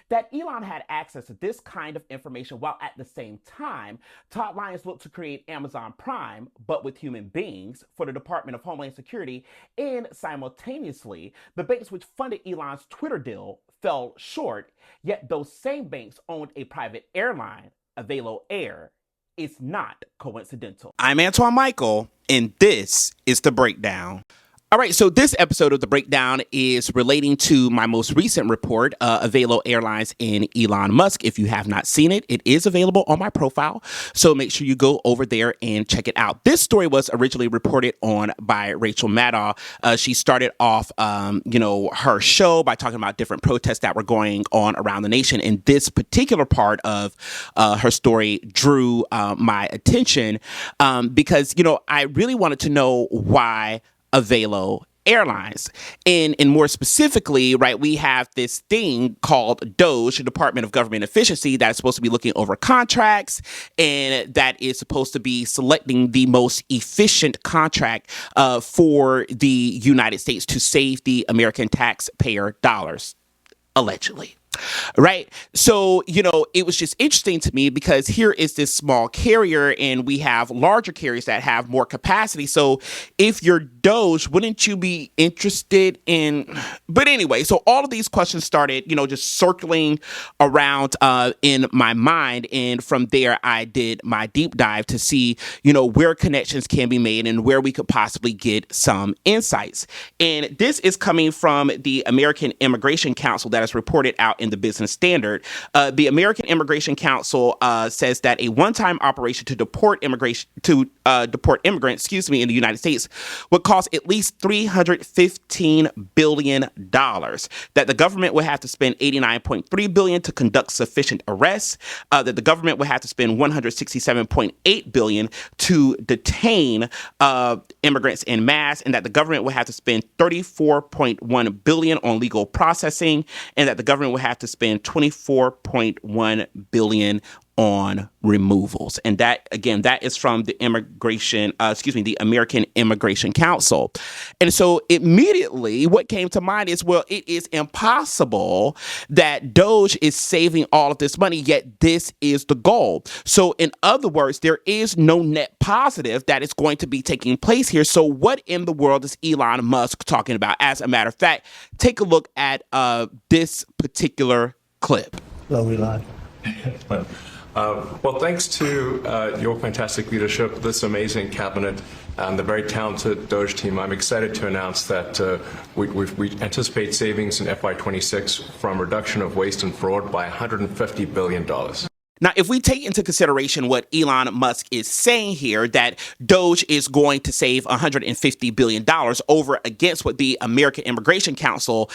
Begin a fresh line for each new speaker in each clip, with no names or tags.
that Elon had access to this kind of information while at the same time, Todd Lyons looked to create Amazon Prime, but with human beings, for the Department of Homeland Security, and simultaneously, the banks which funded Elon's Twitter deal fell short, yet those same banks owned a private airline, Avelo Air. It's not coincidental. I'm Antoine Michael, and this is The Breakdown. All right, so this episode of The Breakdown is relating to my most recent report, Avelo Airlines and Elon Musk. If you have not seen it, it is available on my profile, so make sure you go over there and check it out. This story was originally reported on by Rachel Maddow. She started off, her show by talking about different protests that were going on around the nation, and this particular part of her story drew my attention because, I really wanted to know why Avelo Airlines. And more specifically, right, we have this thing called DOGE, the Department of Government Efficiency, that's supposed to be looking over contracts and that is supposed to be selecting the most efficient contract for the United States to save the American taxpayer dollars, allegedly. Right. So, it was just interesting to me because here is this small carrier and we have larger carriers that have more capacity. So if you're Doge, wouldn't you be interested in? But anyway, so all of these questions started, just circling around in my mind. And from there, I did my deep dive to see, where connections can be made and where we could possibly get some insights. And this is coming from the American Immigration Council that is reported out in the Business Standard. The American Immigration Council says that a one-time operation to deport immigrants, in the United States would cost at least $315 billion. That the government would have to spend $89.3 billion to conduct sufficient arrests. That the government would have to spend $167.8 billion to detain immigrants en masse, and that the government would have to spend $34.1 billion on legal processing, and that the government would have to spend $24.1 billion on removals. And that, again, that is from the the American Immigration Council. And so immediately what came to mind is, well, it is impossible that Doge is saving all of this money, yet this is the goal. So in other words, there is no net positive that is going to be taking place here. So what in the world is Elon Musk talking about? As a matter of fact, take a look at this particular clip.
Hello, Elon.
Well, thanks to your fantastic leadership, this amazing cabinet, and the very talented Doge team, I'm excited to announce that we anticipate savings in FY26 from reduction of waste and fraud by $150 billion.
Now, if we take into consideration what Elon Musk is saying here, that Doge is going to save $150 billion over against what the American Immigration Council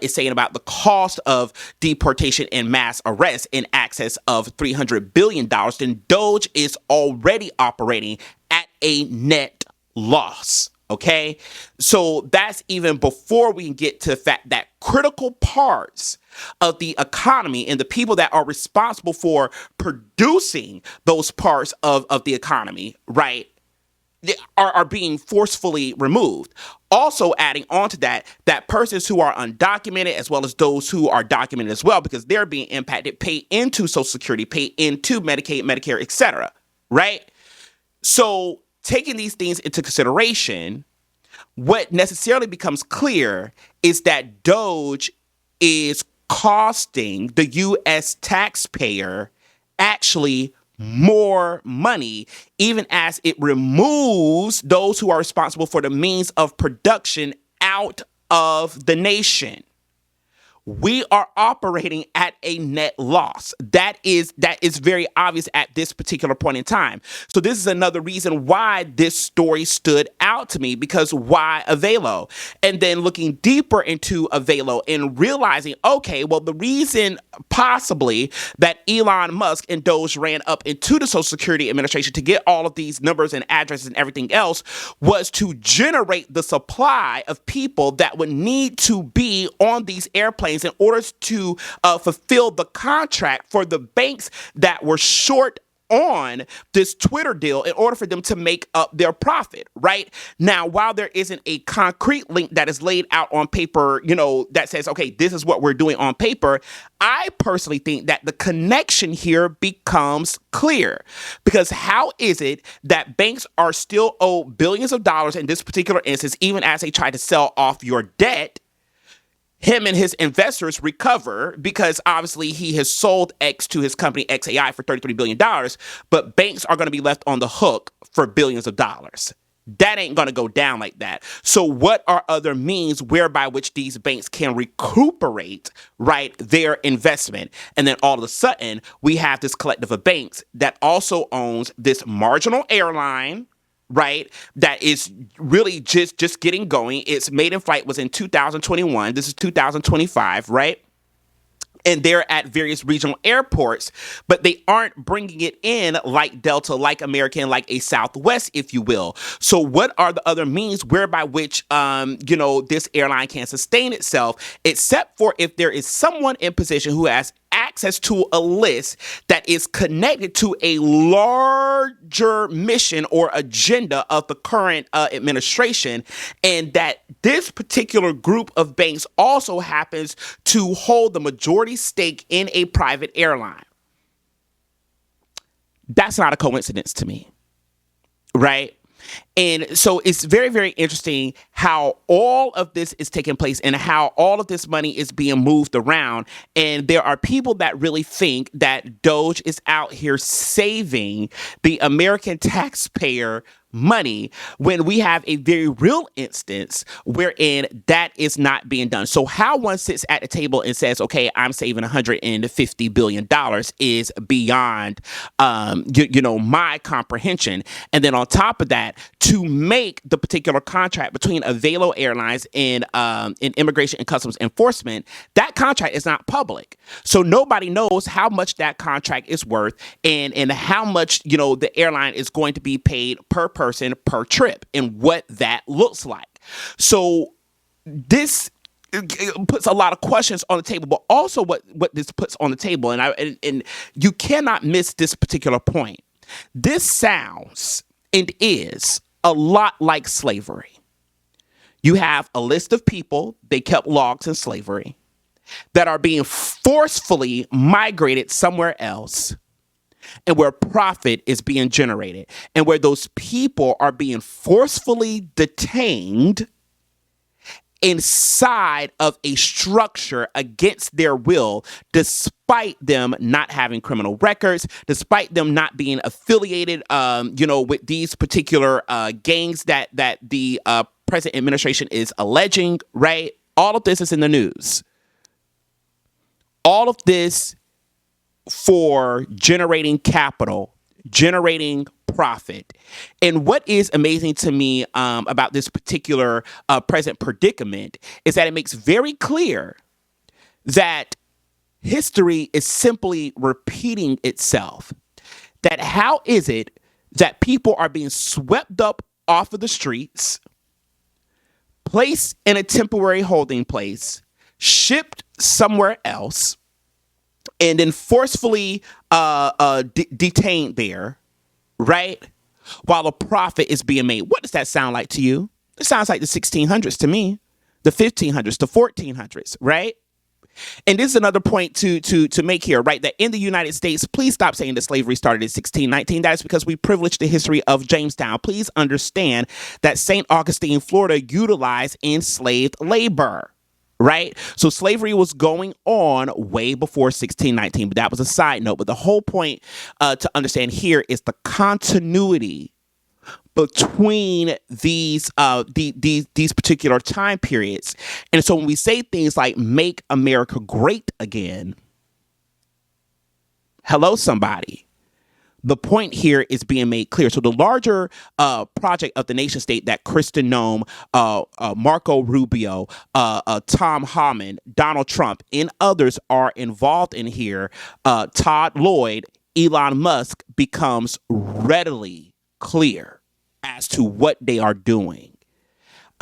is saying about the cost of deportation and mass arrest in excess of $300 billion, then Doge is already operating at a net loss. Okay, so that's even before we can get to the fact that critical parts of the economy and the people that are responsible for producing those parts of the economy, right, are being forcefully removed. Also adding on to that persons who are undocumented as well as those who are documented as well, because they're being impacted, pay into Social Security, pay into Medicaid, Medicare, etc., right? So taking these things into consideration, what necessarily becomes clear is that Doge is costing the U.S. taxpayer actually more money, even as it removes those who are responsible for the means of production out of the nation. We are operating at a net loss. That is very obvious at this particular point in time. So this is another reason why this story stood out to me, because why Avelo? And then looking deeper into Avelo and realizing, okay, well, the reason possibly that Elon Musk and Doge ran up into the Social Security Administration to get all of these numbers and addresses and everything else was to generate the supply of people that would need to be on these airplanes in order to fulfill the contract for the banks that were short on this Twitter deal in order for them to make up their profit, right? Now, while there isn't a concrete link that is laid out on paper, that says, okay, this is what we're doing on paper, I personally think that the connection here becomes clear. Because how is it that banks are still owed billions of dollars in this particular instance, even as they try to sell off your debt? Him and his investors recover because obviously he has sold X to his company XAI for $33 billion, but banks are going to be left on the hook for billions of dollars. That ain't going to go down like that. So what are other means whereby which these banks can recuperate, right, their investment? And then all of a sudden, we have this collective of banks that also owns this marginal airline, right, that is really just getting going. Its maiden flight was in 2021. This is 2025, right? And they're at various regional airports, but they aren't bringing it in like Delta, like American, like a Southwest, if you will. So what are the other means whereby which, this airline can sustain itself, except for if there is someone in position who has access to a list that is connected to a larger mission or agenda of the current administration, and that this particular group of banks also happens to hold the majority stake in a private airline. That's not a coincidence to me, right? And so it's very, very interesting how all of this is taking place and how all of this money is being moved around. And there are people that really think that Doge is out here saving the American taxpayer money when we have a very real instance wherein that is not being done. So how one sits at the table and says, okay, I'm saving $150 billion is beyond, my comprehension. And then on top of that, to make the particular contract between Avelo Airlines and Immigration and Customs Enforcement, that contract is not public. So nobody knows how much that contract is worth and how much, the airline is going to be paid per person per trip and what that looks like. So this puts a lot of questions on the table, but also what this puts on the table, and you cannot miss this particular point. This sounds and is a lot like slavery. You have a list of people, they kept logs in slavery, that are being forcefully migrated somewhere else, and where profit is being generated, and where those people are being forcefully detained inside of a structure against their will, despite them not having criminal records, despite them not being affiliated, with these particular gangs that the present administration is alleging, right? All of this is in the news. All of this for generating capital, generating profit. And what is amazing to me about this particular present predicament is that it makes very clear that history is simply repeating itself. That how is it that people are being swept up off of the streets, placed in a temporary holding place, shipped somewhere else, and then forcefully detained there, right? While a profit is being made. What does that sound like to you? It sounds like the 1600s to me, the 1500s, the 1400s, right? And this is another point to make here, right? That in the United States, please stop saying that slavery started in 1619. That is because we privilege the history of Jamestown. Please understand that St. Augustine, Florida, utilized enslaved labor. Right? So slavery was going on way before 1619, but that was a side note. But the whole point to understand here is the continuity between these particular time periods. And so when we say things like "Make America Great Again," hello, somebody. The point here is being made clear. So the larger project of the nation state that Kristen Noem, Marco Rubio, Tom Homan, Donald Trump, and others are involved in here, Todd Lloyd, Elon Musk, becomes readily clear as to what they are doing.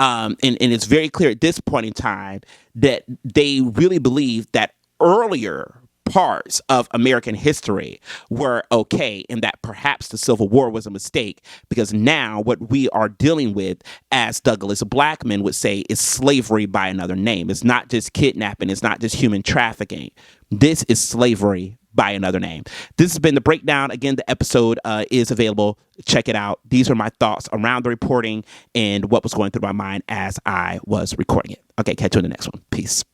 And it's very clear at this point in time that they really believe that earlier parts of American history were okay, and that perhaps the Civil War was a mistake, because now what we are dealing with, as Douglas Blackman would say, is slavery by another name. It's not just kidnapping. It's not just human trafficking. This is slavery by another name. This has been The Breakdown. Again, the episode is available. Check it out. These are my thoughts around the reporting and what was going through my mind as I was recording it. Okay, catch you in the next one. Peace.